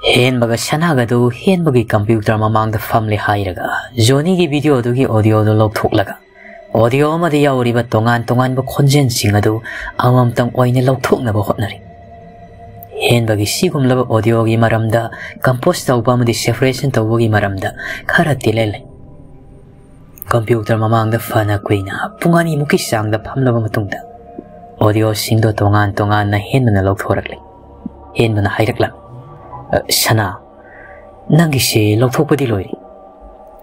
Hen baga Shanagadu, hen bagi computer among the family Hairaga, Johnny gi video dugi audio do log thuklaga. Audio ma dia ori ba tongan ba khonjen singadu amam tang oine log thukna ba hotnari. Hen bagi sigum laba audio gi maramda compose tawba ma di separation tawba gi maramda khara tilele. Computer mamang da fana kuina pungani muki sang da phamlaba matungda. Audio singdo tongan na hen mana log thorakle. Hen mana hairakla. Shana, nangi se log thokpadi loiri.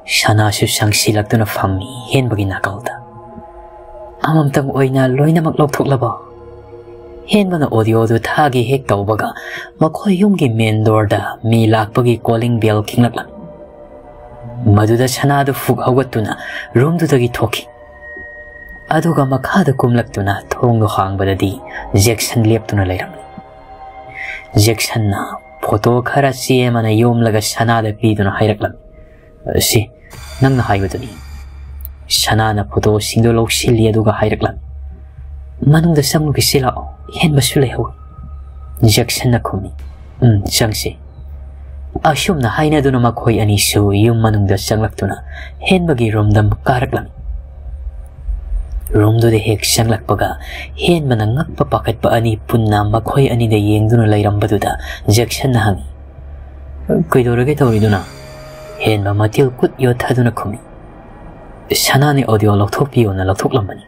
Shana su sangsi lagtuna fammi hen bagi nakalda. Amam tang oina loina mak log thoklaba. Hen mana audio du thagi hek tawbaga makhoi yumgi main door da mi lakpagi calling bell kinglakla. Maduda Shana du fuk hawgatuna room du dagi thoki. Aduga makhada kumlaktuna thong do hangbadadi Jackson leptuna leiram. Jackson na photo khara si mana yom laga Shana da piduna hairaklam. Si nang na haigudani. Shana na photo singdo log silli aduga hairaklam. Manung da samnu ki sila hen basule ho. Jackson na khumi. Changsi. Ashum na haina duna makhoi ani su yum manung da sanglaktuna hen bagi romdam karaklam. Room do de hek sanglak paga hen mana ngakpa pakat pa ani punna makhoi ani da yengduna lairambaduna Jackson na hangi. Kuidorage tawriduna hen ba matil kut yo thaduna khumi. Shana ni audio lokthok piyo na lokthok lambani.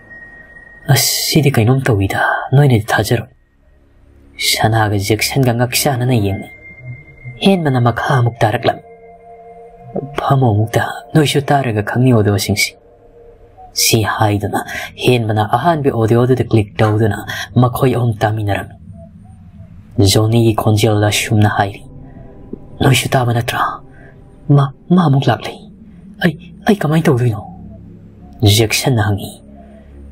Sidi kainom tawida noine thajaro. Shana ga Jackson ga ngaksana na yengi. Hen mana makha mukta raklam. Phamo mukta noishu taraga khangni audio singsi. Si haiduna hen mana ahan be audio de click dawduna makhoi om taminaram. Johnny gi konjel la shumna hairi. Noishu ta mana tra. Ma muk laklei. Ai kamai tawduino. Jackson hangi.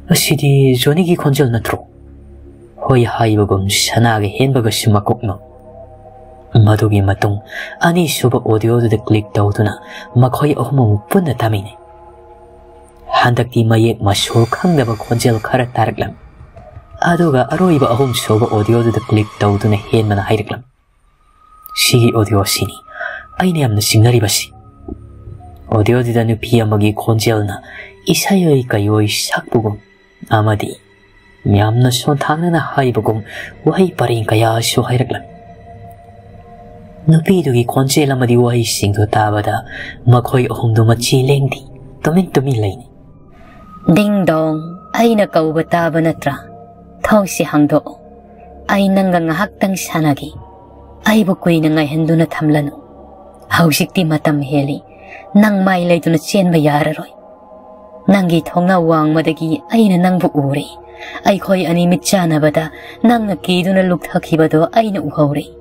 Asidi Johnny gi konjel na tro. Hoi haibagum Shana ge hen baga shimakokno. Madugi matung ani suba audio de click dawduna makhoi om punna tamine. Handakti mayek maso khangdaba khonjel khara taraklam. Aduga aroiba ahum soba audio de click tawduna hen mana hairaklam. Sigi audio sini aine amna singnari basi. Audio de danu pia magi khonjel na isayoi kayoi sakbugum amadi myamna son thangna na haibugum wahi paring kaya so hairaklam. Nupi dugi khonjel amadi wahi singdo tabada makhoi ahum do machi lengdi tomin laini. Ding dong, ay nakauba ba natra. Thong si hangdo. Ay nangangahaktang sanagi. Ay bukoy na ngay hendo na tamlano. Hausik ti matam heli. Nang mailay do na siyan bayararoy. Nanggi thong na wang madagi ay na nang buuri. Ay koy animit siya na bada. Nang nakido na lugthaki bado ay na uhawri.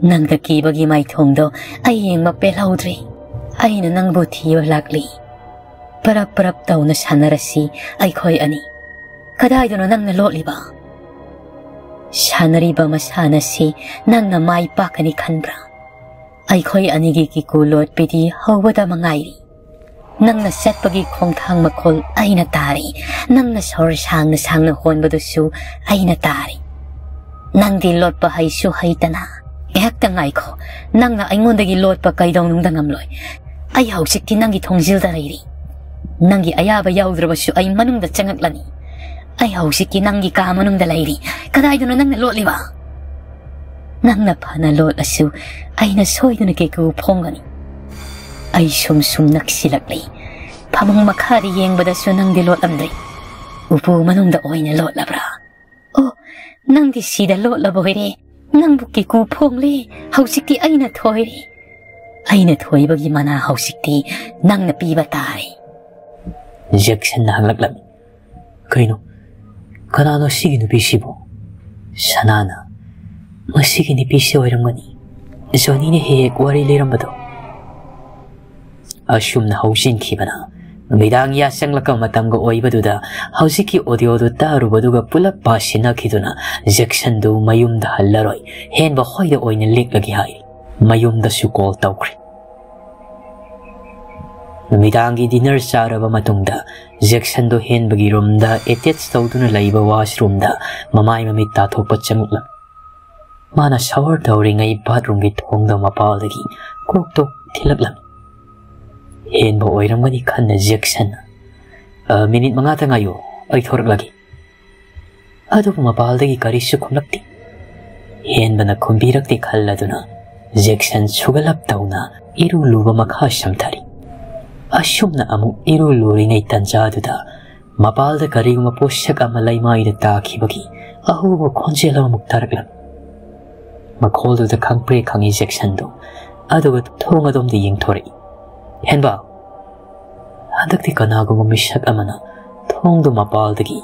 Nang nakibagi may thong do ay yung mapelawdri. Ay na nang buti lakli. Parap taw na sanarasi ay koy ani. Kaday do na nang naloli ba? Sanari ba masanasi nang na may pakani kanbra? Ay koy ani gikikulot piti hawada mangayri. Nang naset pagi kong thang makol ay natari. Nang nasor sang na hon badusu ay natari. Nang dilot pa hay su hay tana. Ehak tangay ko. Nang na ayngon dagi lot pa kay daw nung dangamloy. Ay hausik tinang gitongzil darayri. Nangi ayaba yaudrabasu ay manung da changaklani. Ay hausiki nangi ka manung da layri. Kaday do na nang nalot liba. Nang napanalot asu ay nasoy do na kikupongani. Ay sum naksilakli. Pamang makari yeng badasu nang dilot amday. Upo manung da oy na lot labra. Oh, nang di sida lot laboyre. Nang buki kupongli. Hausiki ay natoyri. Ay natoy bagi mana hausiki nang napiba tari. Jackson na hanglaklam. Kaino, kanano sige no bisibo. Shana na, masige ni bisi oirangmani. Johnny ni hek wari lirambado. Asum na hausin kibana. Midang yasang lakang matam go oibaduda. Hausiki audio do tarubaduga pulap pasina kiduna. Jackson do mayum da halaroy. Hen ba hoy da oy na lik lagi hay. Mayum da sukol tawkri. Midangi dinner saraba matungda Jackson do hen bagi room da attached tawduna laiba washroom da mamay mamit tathokpa changuklam. mana shower tawringai bathroom gi thongda mapaldagi koktok thilaklam henba oiramgani khanna Jackson minute manga ta ngayo ai thorak lagi adu mapaldagi karisu khumlakti henbana khumbirakti khalladuna Jackson sugalap tauna iru luba makha shamthari ashumna amu iru luringai tanjaduda mapalda kariguma poshak amalai maida takhibagi ahuba khonjela muktaraklam makoldu da khangpre khangi Jackson do aduga thongadom di yingthori henba handakti kanaguma mishak amana thongdu mapaldagi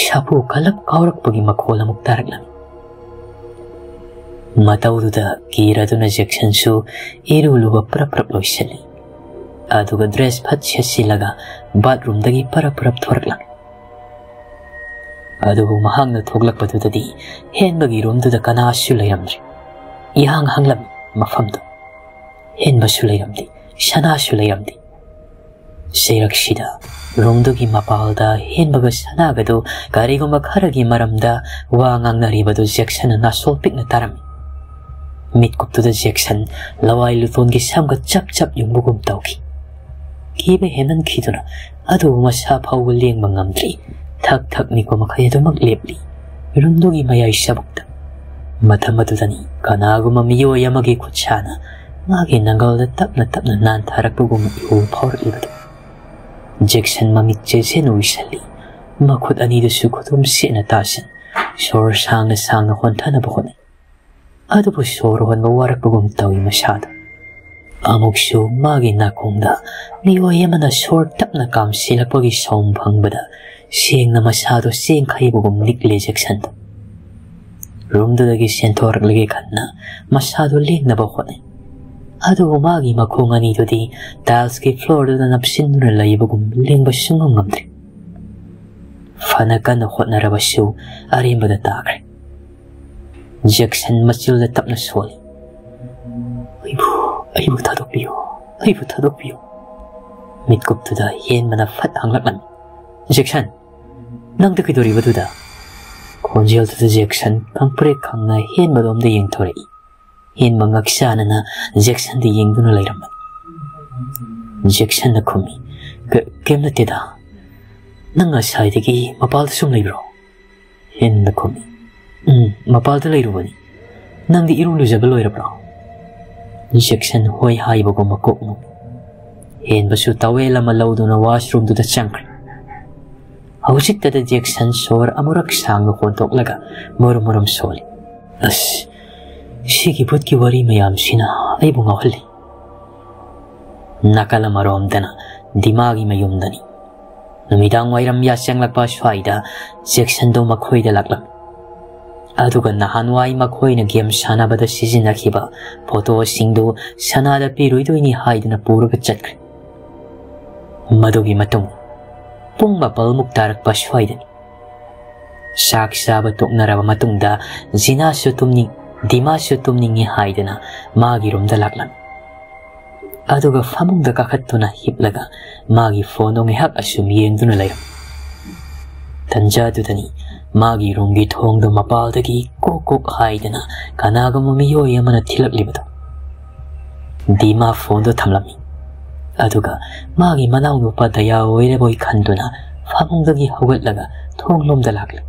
shapu kalap kaurakpagi makola muktaraklam mataududa kiraduna Jackson su iru luba prap loisali aduga dress phat chesilaga bathroom dagi prap thoraklam adugu mahangna thoglakpadudadi henbagi room duda kanasu layramri ihang hanglam mafamdu henbasu layramdi shanasu layramdi Seirakshida romdugi mapalda henbaga sanagadu kariguma kharagi maramda wangang naribadu Jackson na solpikna tarami mitkuptuda Jackson lawai lutongi samga chap yungbugum tauki kibe henan khiduna adu masa phau leng mangamdri thak ni ko makhayadu maglepli rumdugi mayai sabukta mathamadudani kanaguma miyo yamagi kuchana magi nangalda tapna nan tharakpugum iu phawribadu Jackson mamit jesen uisali makhut ani du sukhutum sena tasan shor sangna honthana bokhone adubu shor hon warakpugum tawi masada amuksu magi nakongda miyo yamana shor tapna kam silapagi som phangbada sengna masado seng khaibugum nikle Jackson rumdagi sentor lagi kanna masado lengna bokhone adu magi makhongani dudi tiles ki floor da napsinra laibugum lengba sungam ngamdri fana kana khotna rabasu arimbada takre Jackson machil da tapna soli aibu thadokpiyo mitkuptuda yen mana fat hanglakman Jackson nang da kidori baduda konjel da Jackson kangpre khangna hen madom da yengthore hen mangakshana na Jackson di yengduna layramman Jackson na khumi kemna teda nanga saidagi mapal sum laibro hen na khumi mapal da lairubani nang di irulu jabal loirabro Jackson hoi haibago makokmu hen basu tawela malawduna washroom du da changkri hawjik tada Jackson sor amurak sang khontok laga murum soli as Shiki putki wari mayam sina ay bunga khali nakala marom dana dimagi mayum dani numidang wairam yasyang lakpa shwaida Jackson do makhoi da laklam aduga nahanwai makhoi na game sana bada season nakhiba photo singdu sana da piroi doini haidna puraga chatkre madugi matung pung mapal muktarak pa shwaida sak saba toknaraba matungda zina sutumni Dimasyo tumningi haidana magi romda laklan aduga famungda kakhattuna hiplaga magi phone ngehak asum yengduna layram tanjadudani magi romgi thongdo mapaldagi kokok haidana kanagama miyo yamana thilaklibadu dima phone do thamlami aduga magi manaw nupa daya oireboi khanduna famungdagi hawatlaga thonglomda lakla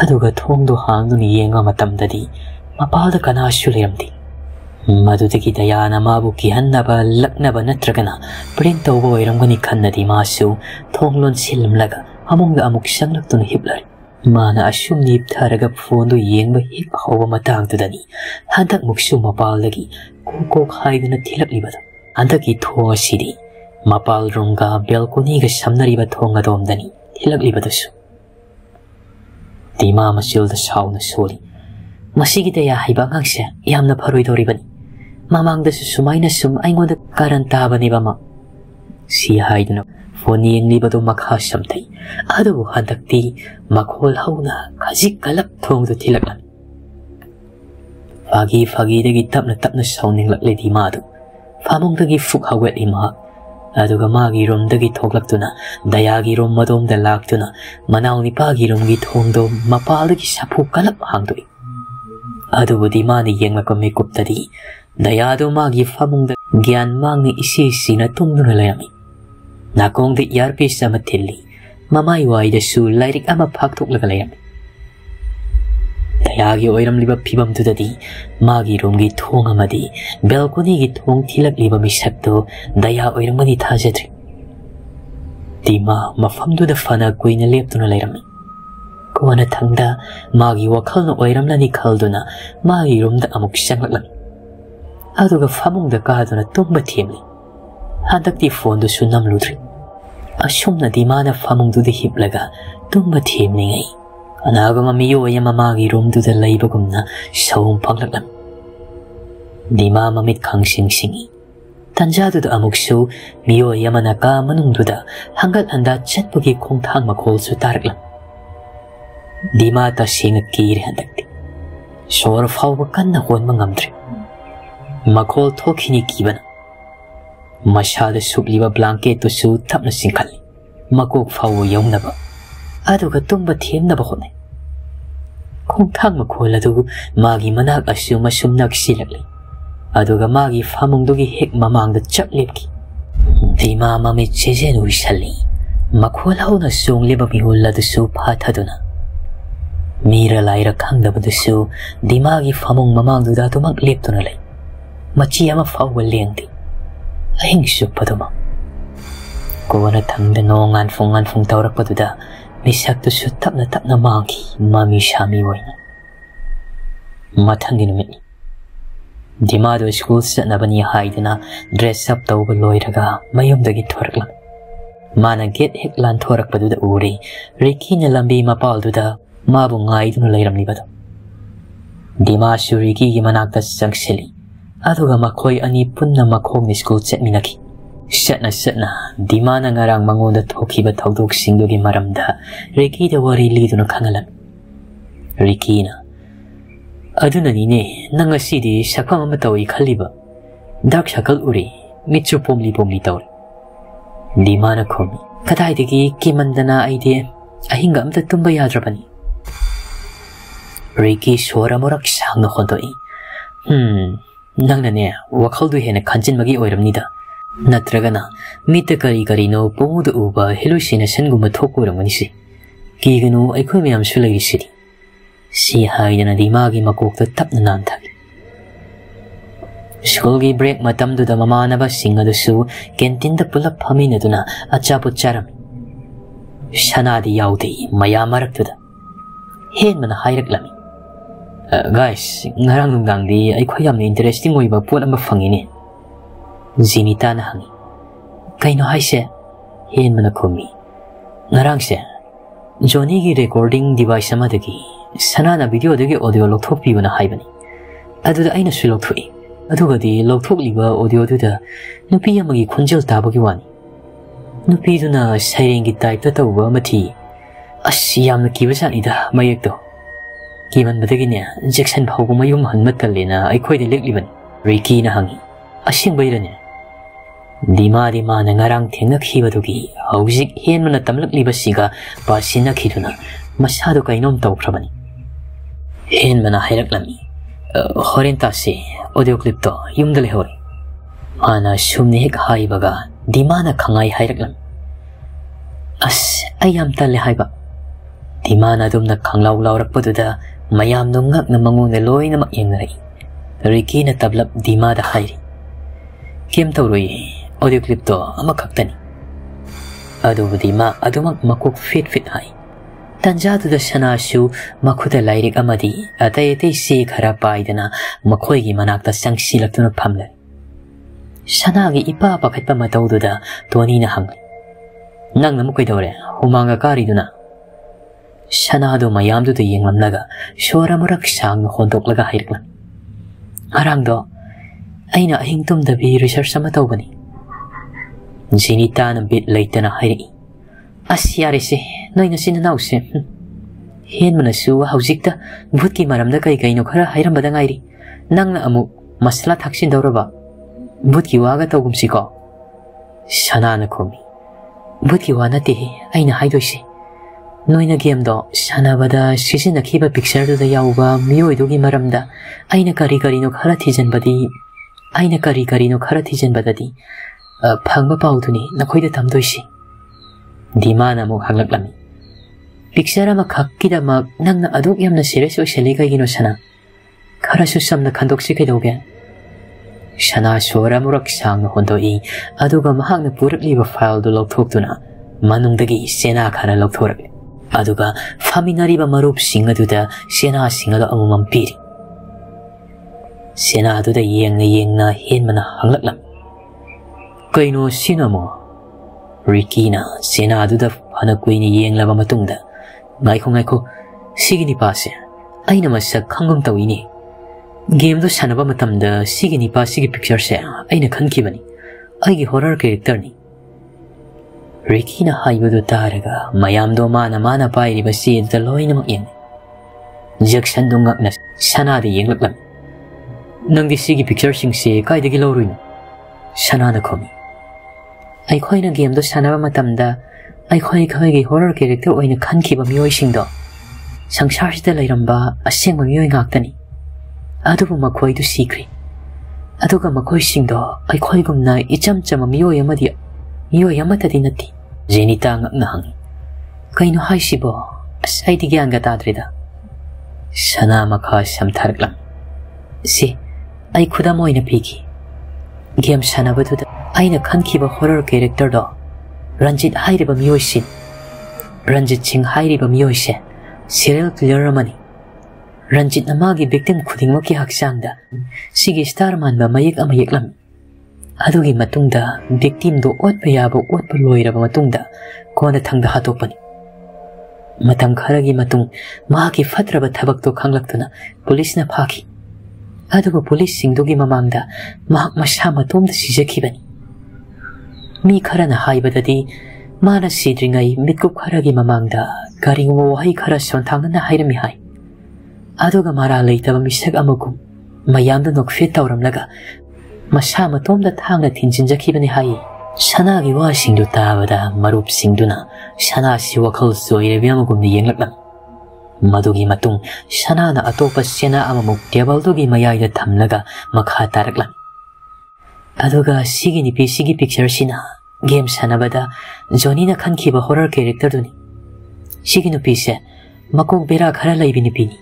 aduga thongdo hangduni yenga matamdadi mapalda kanashu layramdi madudagi dayana mabu kihannaba laknaba natragana print tawba oiramgani khannadi masu thonglon silmlaga amungda amuk sanglaktuna hiplari mana ashum nip tharaga phone do yengba hik hawa matangdudani handak muksu mapaldagi kokok haiduna thilaklibada andaki thonga sidi mapal runga balcony ga samnariba thonga domdani thilaklibadasu Dima masil da sauna soli masigi da ya haiba ngangse yamna pharoi doribani mamang da sumaina sum aingoda karanta bani bama si haiduna phone yengli badu makha samtai adu handakti makhol hauna khajik kalak thong do thilaklan fagi da gi tapna sauning lakle dima du famong da gi fuk hawet ima aduga magi rom da gi thoklaktuna dayagi rom madom da laktuna manaw ni pagi rom gi thongdo mapal gi sapu kalap hangdoi अदुबुदी माने येंगलक मेकुप्तदी दयादो मागी फामुंगदा ज्ञान मांगने इसी सीना तुम्दुना लेरमी नाकोंगदे इयरपीस अमा थिल्ली ममाई वाइदसु लाइरिक अमा फाक्थोक्लगा लेरमी दयागी ओइरमलिबा फिबमदुददी मागी रूमगी थोंग अमदी बेलकोनीगी थोंग थिलकलिबा मिसक्तो दया ओइरमनी थाजद्रि दीमा मफमदुदा फना कुइना लेप्तुना लेरमी कोना थंगदा मागी वखलना ओइरमलनी खलदुना मागी रूमदा अमुक चंगलक्लमी अदुगा फामुंगदा कादुना तुम्बा थेमली हंदक्ति फोनदुसु नमलुद्रि असुमना दीमाना फामुंगदुदा हिपलगा तुम्बा थेमलिंगै अनागमा मियोय ममागी रूमदुदा लैबगुमना सौम फंगलक्लम दीमा ममित खंगसिंगसिंगी तंजादुदा अमुकसु मियोय मना का मनुंगदुदा हंगल हंदा चटपगी खोंथांग मखोलसु तारक्लम दीमा तसेंग कीरे हंदक्ति सोर फावबा कन्ना होनबा ngamद्रि मखोल थोखिनी कीबना मशादा सुकलिबा ब्लांकेट तुसु तपना सिंखली मकोक फावो यौनबा अदुगा तुम्बा थेमनबा होने खोंथांग मखोल अदु मागी मनाक असु मसुम नक्सिलक्ली अदुगा मागी फामुंगदुगी हेक ममांगदा चपलेपकी दीमा ममे चेजेन उइसली मखोल हौना सोंगलिबा मिहुल अदुसु फाथदुना मीरा लाइरा खंगदबदुसु दीमागी फामुंग ममांगदुदा तुमक लेप्तुना लै मची अमा फावल लेंगदी अहिंग सुपदुमा कोना थंगदा नोंगान फुंग तौरकपदुदा मिसक्तुसु तपना तपना मांगी मामी शामी वइना मथंगी नुमित दीमादो स्कूल चटनबनी हाइदना ड्रेस अप तौबा लोइरगा मयुमदगी थोरकलम माना गेट हेक लान थोरकपदुदा उरे रिकीना लंबी मपालदुदा माबु ngaiduna leiramlibado dimashu rikiगी manakta changsili aduga makhoi ani punna makhongni school chetminaki satna dimana ngarang mangonda thokiba thodok singdogi maramda riki da wari liduna khangalam rikina aduna nine nanga sidi sakam ama tawi khaliba dak sakal uri mitchu pomli tawri dimana khomi kadaidagi kimandana aide ahinga amta tumba yadrabani Ricky swara morak sang no khondoi nangna ne wakhal du hena khanjin magi oiramnida natragana mita kari no pomudu uba hallucination guma thokuramani si kiganu aikhoi miyam sulai si si haidana dimagi makokta tapna nan thagi school gi break matam du da mamana ba singa du su canteen da pulap phamina duna achapu charam shanadi yaudi maya marak du da hen mana hairak guys ngarang nungdang di ay khoyam interesting oiba pot ama fangini Zinita na hangi kaino haise hen mana khomi ngarang se Johnny gi recording device ama dagi sanana video dagi audio lokthok pi bana haibani adu da aina sulok thui adu ga di lokthok liba audio du da nupi amagi khunjal tabagi wani nupi du na siren gi type ta tawba mathi asiyam na kibasani da mayek to Kiman badagina Jackson phaugu mayum hanmat kallena ai khoi de lekliban Ricky na hangi asing bairane dima na ngarang thengna khibadugi haujik hen mana tamlak libasiga pasina khiduna masado kainom tawkrabani hen mana hairaklami horen tase audio clip to yumdale hore ana shumni hek haibaga dima na khangai hairaklam as ayam tale haiba dima na dumna khanglaw lawrakpaduda mayam nungak na mangune loy na mayengnari Ricky na tablap dima da hairi kim tawroi audio clip to ama khaktani adu dima adumak makuk fit hai tanjadu da sanashu makhuda lairik amadi atay si khara paidana makhoi gi manakta sangsilaktuna phamla sanagi ipa pakhatpa matawdu da toni na hang nang na mukoi dore humanga kari duna Sanado mayamdu da yenglamnaga shora murak sang hondok laga hairklan arangdo aina ahingtum da bi research sama tawbani Zinita na bit later na hairi asyari se noy na sinanaw se hen manasu haujikta bhutki maramda kai no khara hairam badang airi nang na amu masla thaksin dawraba bhutki waga tawgum siko sana na khomi bhutki wana te aina haidoise Noina game do sanabada sisina khiba picture do da yauba mioi do gi maramda aina kari no khara thijan badi aina kari no khara thijan badadi phangba pauduni nakhoi da tamdoisi dimana mo hanglaklam picture ma khakki da ma nangna aduk yamna serious oi seliga gino sana khara su samna khandok si kedoge sana sora murak sang hondoi aduga mahakna purakli ba file do lokthok tuna manungdagi sena khara lokthok aduga faminari ba marup singa duda sena singa do amumam piri sena duda yengna henmana hanglaklam kaino sinamo Ricky na sena duda hana kuini yenglaba matungda ngaiko sigini pase aina masak khangum tawini game do sanaba matamda sigini pa sigi picture se aina khankibani aigi horror character ni Ricky na haibudu taraga mayam do mana pairi basi da loina mak yeng Jackson do ngakna sana de yenglaklam nang di sigi picture sing se kai de giloruin sana na khomi ai khoi na game do sanaba matamda ai khoi gi horror character oina khankiba mioi sing do sangsar sida lairamba aseng mioi ngaktani adubu makhoi du sikri aduga makhoi sing do ai khoi gumna icham chama mioi amata dinati Jenita ngakna hangi kaino haisibo asai di gyan ga tadrida sana makha samtharklam si ai khuda moina piki game sana badu aina khankiba horror character do Ranjit hairiba miyoisin Ranjit Singh hairiba miyoise serial killer amani Ranjit namagi victim khudingmaki haksangda sigi star man ba mayek amayeklam adugi matungda victim do otpa yaba otpa loiraba matungda kona thangda hatopani matam kharagi matung magi fatraba thabak to khanglaktuna police na phaki adugo police singdogi mamangda mahak masha matomda sijakibani mi kharana haibadadi mana sidringai mitkup kharagi mamangda garingo wahai khara sonthangna hairami hai aduga mara leitaba misak amakum mayamda nokfet tawramlaga masha matomda thangna thinjinjakibani hai sanagi wa singdu tabada marup singduna sana si wakhal soirebiamagum ni yenglaklam madugi matung sana na atopa sena amamuk table dogi mayai thamlaga makha taraklam aduga sigi ni sigi picture sina game sanabada Johnny na khankiba horror character duni sigi no pise makok bera khara laibini pini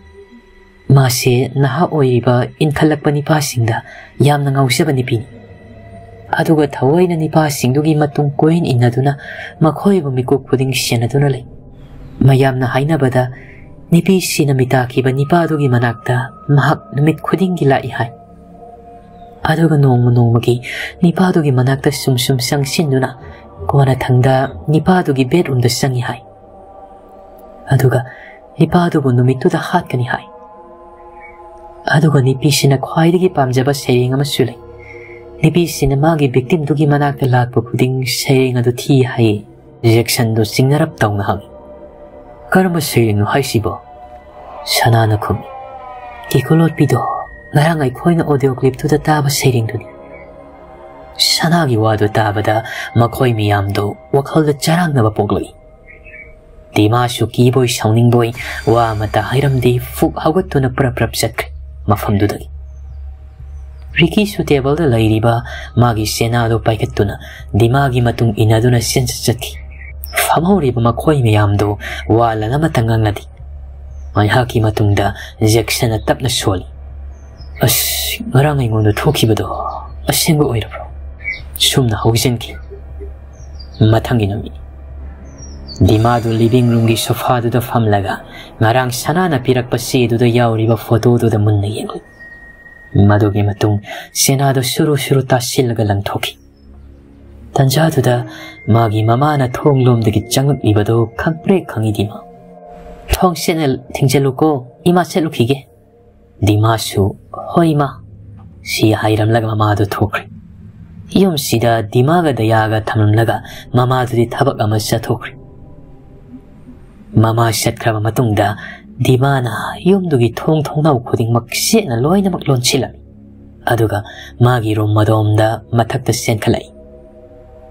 mase naha oiba in khalakpani pa singda yamna ngausabani pini aduga thawaina ni pa singdugi matung coin inaduna makhoi bu mikok puding senaduna lei mayamna hainabada nipi sinamita kiba nipa dugi manakta mahak numit khuding gila ihai aduga nongmagi nipadugi manakta sum sangsinuna kona thangda nipadugi bedroom da sangi hai aduga nipadugu numitu da hatkani hai aduga nipi sina khwaidagi pamjaba sering ama sule nipi sina magi victim dugi manakta lakpa khuding sering adu thi hai reaction do singnarap tawna hang karma sering hai sibo sanana khum kikolot pido ngarang ai khoina audio clip tu da taba sering tu sanagi wadu tabada makhoi miyam do wakhal da charang na bapogloi dima shu ki boy sounding boy wa mata hairam di fuk hagot tu na prap sak mafam du dagi Ricky su table da lairiba magi sena do paikat tu na dimagi matung inaduna sense chaki famori ba makhoi miyam do wa lana matangang nadi mai haki matung da Jackson tap na soli As ngarang ay ngono thokibado asengbo oirabro sumna haugenki mathangi nami dimadu living room gi sofa du da famlaga ngarang sanana pirak pasi du da yauriba photo du da munna yengu madugi matung sena do shuru ta silaga lang thoki tanja du da magi mama na thonglom dagi changut ibado khangpre khangi dima thong senel thingjeluko ima selukige Dimasu hoima si hairam laga mamadu thokri yum sida dimaga dayaga thamam laga mamadu di thabak ama sa thokri mama shatkra matungda dimana yum dugi thong na khuding mak se na loina mak lon chila aduga magi rom madom da mathak ta sen khalai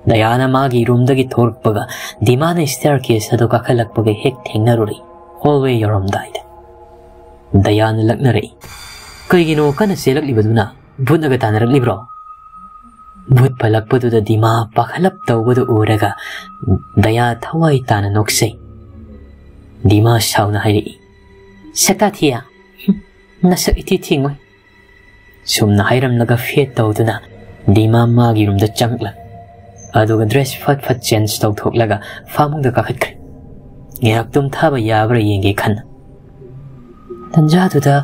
Dayana magi room dagi thorpaga dimana staircase adu kakhalakpaga hek thengnaruri hallway yorom died. Dayana laknare kaigino kana selaklibaduna bhutnaga tanaraklibro bhut palakpadu dima pakhalap tawbadu uraga daya thawai tana noksei dima shauna hairi sakathia nasak iti thingoi sumna hairam laga fet tawduna dima magi room da changla aduga dress fat change tawthoklaga famung da kakhatkre ngerak tum thaba yabra yenge khan tanja duda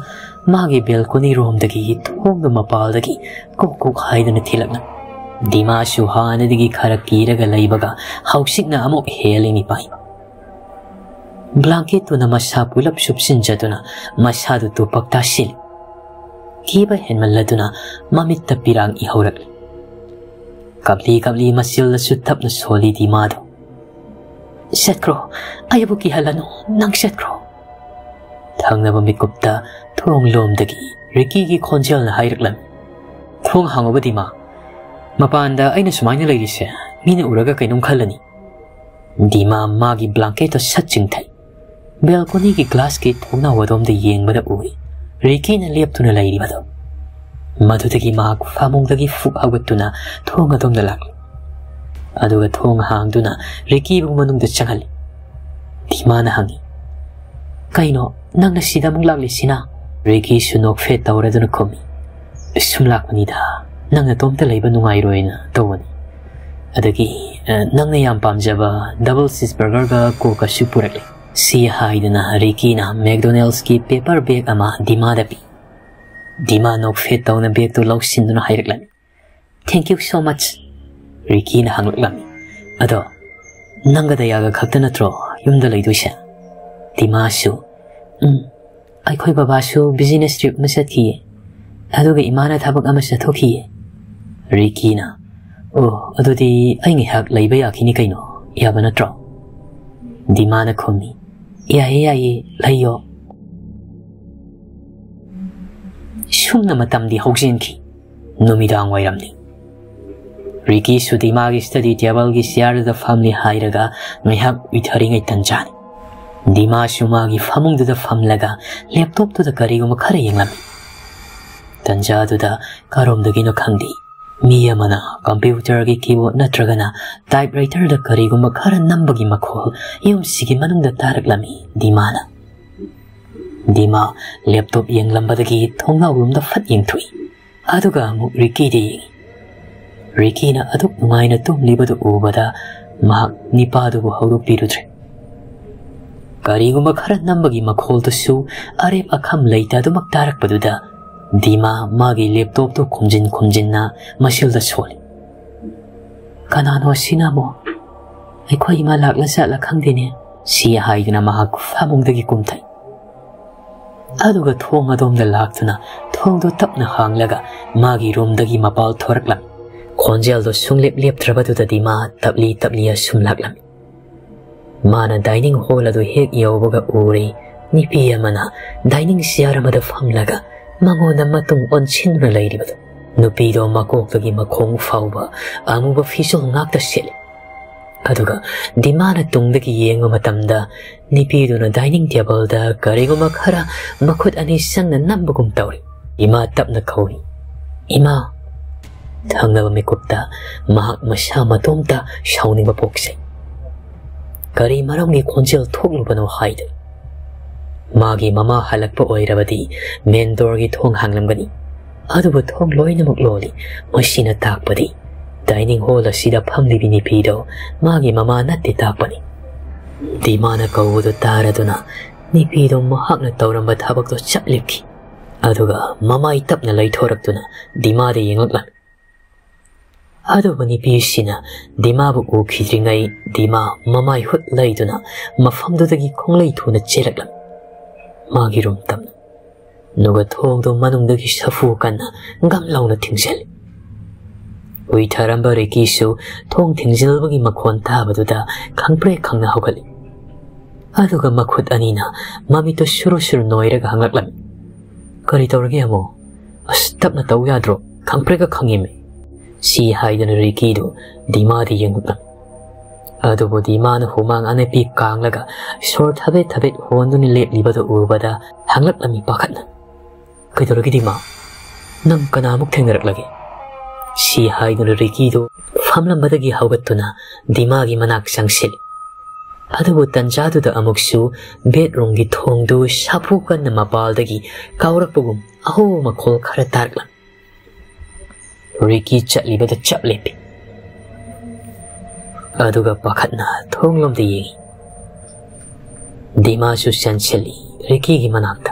magi balcony room dagi thong mapal dagi kok haidana thilakna dima shuhana digi kharakiraga laibaga hausikna amok helini pai blanket tu namasa pulap subsin jatuna masadu tu pakta sil kiba henmaladuna mamit tapirang ihaurak kabli masil sutap na soli dimado setkro ayabu ki halano nang setkro thangna bamikupta thong lom dagi Ricky ki khonjal na hairaklam thong hangoba dima mapanda aina sumaina leise mina uraga kainum khalani dima magi blanket satching thai balcony ki glass ki thongna wadom de yengbada ui Ricky na leptuna lairibado madudagi mak famung dagi fuk hagatuna thong adom da lak aduga thong hangduna Ricky bu manung da changal dima na hangi kaino nang na sida mung lakli sina Ricky sunok fet tawraduna komi sumlak manida nang na tomta leiba nungai roina tawani adagi nang na yam pamjaba double cheeseburger ga coca supurakli si haidana Ricky na McDonald's ki paper bag ama dima da pi dima nok fet tawna bag to law sinduna hairaklan thank you so much Ricky na hanglaklam ado nanga da yaga khaktana tro yumda leiduisha dima su akhoi baba su business trip masatki aduga imana thabak ama sathokhi Ricky na oh adudi aingi hak leiba yakini kaino yabana tro dimana khomi ya layo sumna matam di hogjin ki numidang wairamni Ricky su dimagi study table gi share the family hairaga ngihak witharingai tanjani dima shumagi famung da famlaga laptop to da kariguma khare yenglam tanja da karom da gino khangdi miya mana computer gi keyboard natragana typewriter da kariguma khara nambagi makhol yum sigi manung da taraklami dima laptop yenglamba da gi thonga room da fat yengthui aduga mu Ricky na aduk nungaina tum libadu ubada mahak nipadu bu hawdu pirudre kariguma khara nambagi makhol to su arep akham leita du maktarak paduda dima magi laptop to khumjin na masil da soli kanano sinamo aikhoi ma lakla sa la khangdene si haiduna mahak famung dagi kumthai aduga thong adom da laktuna thong do tapna hanglaga magi room dagi mapal thoraklam khonjal do sunglep lep trabadu da dima tabli sumlaklam mana dining hall adu hek yoboga uri nipi amana dining chair amada famlaga mangona matung onchinna leiribadu nupi do makok dagi makhong fauba amuba fisol ngakta sel aduga dimana tungdagi yenga matamda nipi do na dining table da kariguma khara makhut ani sangna nambugum tawri ima tapna khawi ima thangna mikupta mahak masha matomta shauning ba pokse kari maramgi khonjel thoklubano haide magi mama halakpa oirabadi main door gi thong hanglamgani adubu thong loina mukloli machine takpadi dining hall asida phamli bini pido magi mama natte takpani dimana kawudu taraduna ni pido mahakna tawramba thabak to chapliki aduga mama itapna laithoraktuna dimade yengaklan aduba ni pisina dima bu ukhidringai dima mamai hut laiduna mafamdudagi khonglei thuna cheraklam magi rum tam nuga thong do manungdagi safu kana ngam launa thingsel ui tharamba Ricky su thong thingjelbagi makhon tabaduda khangpre khangna hogali aduga makhut anina mami to shuru noiraga hangaklam kari tawrage amo astapna tawyadro khangpre ka khangime si haidana Ricky do Dima di yenguklam adubo Dima na humang anapi kanglaga short habet honduni lep libado ubada hanglak lami pakatna kaidoragi Dima nang kanamuk thengarak lagi si haidana Ricky do famlambadagi haugattuna Dima gi manak sangsil adubo tanjadu da amuksu bedroom gi thongdu sapu kan mapaldagi kaurakpugum aho makhol khara tarklam Ricky chatlibada chaplepi aduga pakhatna thonglom de yengi Dima su sancheli Ricky gi manakta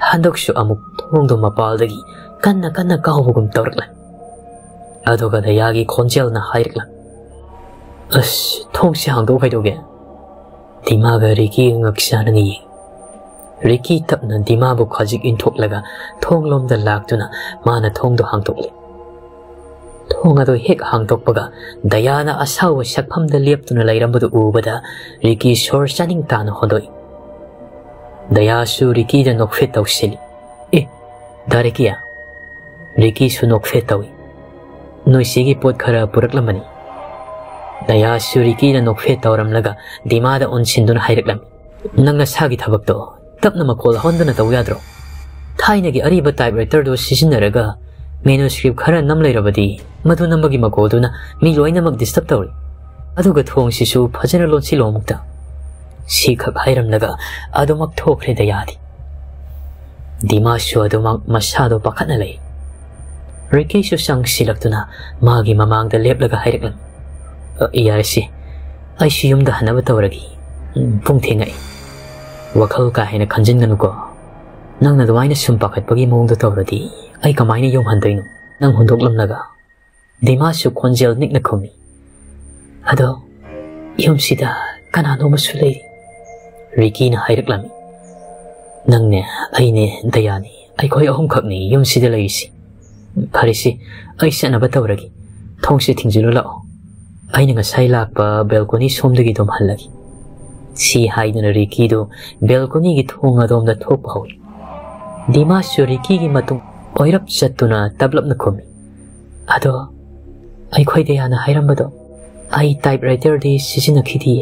handok su amuk thongdu mapaldagi kanna kahubugum tawraklam aduga dayagi khonjel na hairklam as thongsi hangdo kaidoge Dima ga Ricky ngaksana ngi Ricky tapna Dima bu khajik inthok laga thonglom da laktuna mana thongdo hangtokle thong ado hek hangtokpaga dayana asawa sakpham da leptuna lairambadu ubada Ricky shor chaning tana hodoi daya su Ricky da nokfe tawseli darekia Ricky su nokfe tawi noisigi pot khara puraklamani daya su Ricky da nokfe tawramlaga Dima da onsinduna hairaklam nangna sagi thabakto tapna makol hondana tawyadro thainagi ariba typewriter do sisinaraga manuscript khara namlairabadi madu nambagi makoduna mi loinamak disturb tawri aduga thong sisu phajana lonsi lomukta sikhak hairamlaga adumak thokre dayadi Dima su adumak masado pakhatna lei Ricky su sang silaktuna magi mamangda leplaga hairaklam iyarsi ai siyumda hanaba tawragi pung thengai wakhal ka hena khanjinganu ko nangna dwaina sum pakhatpagi mongda tawradi ai kamaina yom handainu nang hundoklamnaga Dima su khonjel nikna khomi ado yom sida kanano masulei Ricky na hairaklami nangne aine dayani ai khoi ahum khakni yom sida leisi pharisi ai sanaba tawragi thongsi thingjilu lao aina ngasai lakpa balcony somdagi dom hallagi si haidana Ricky do balcony gi thong adom da thok hawi Dima su Ricky gi matung oirap chattuna tablapna khomi ado ai khoi deyana hairambado ai typewriter di sisina khidi